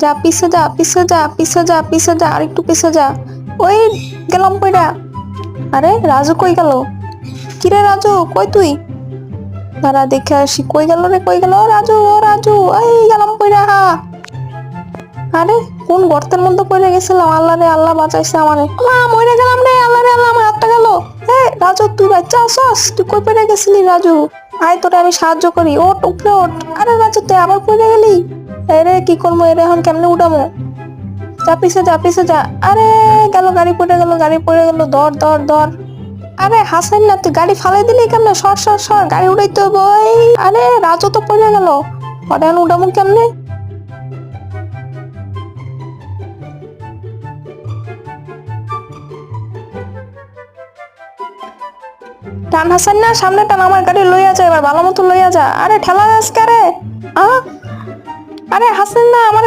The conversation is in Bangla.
যা পিছে যা, পিছে যা, পিছে যা, পিছে যা, আর একটু পিছে যা। ওই গেলাম কইরা। আরে রাজু কই গেল? কিরে রাজু, কই তুই? দাঁড়া দেখে আসি, কই গেল রে, কই গেল? ও রাজু, ও রাজু, এই গেলাম কইরা। আরে কোন গর্তের মধ্যে পড়ে গেছিলাম, আল্লাহ রে আল্লাহ বাঁচাইছে আমারে। মরে গেলাম রে, আল্লাহ রে আল্লাহ, আমার হাতটা গেল। রাজু তুই বাচ্চা আসস, তুই কই পড়ে গেছিলি রাজু? আয় তোরে আমি সাহায্য করি, ওঠ উপরে ওঠ। আরে রাজু তুই আবার পড়ে গেলি। এরে কি করবো, এরে এখন কেমনে উঠামো? যা পিছে যা, পিছে যা। আরে গেল, গাড়ি পড়ে গেল, গাড়ি পড়ে গেল, ধর ধর ধর। আরে হাসান না, তুই গাড়ি ফালাই দিলি কেমনে? সর সর সর, গাড়ি উড়াইতে হইব। আরে রাজু তো পড়ে গেল, ওরে এখন উঠামো কেমনে? টান হাসান না, সামনে টান, আমার গাড়ি লইয়া যা, এবার ভালো মতো লইয়া যা। আরে ঠেলা যাস কে রে? আরে হাসান না, আমার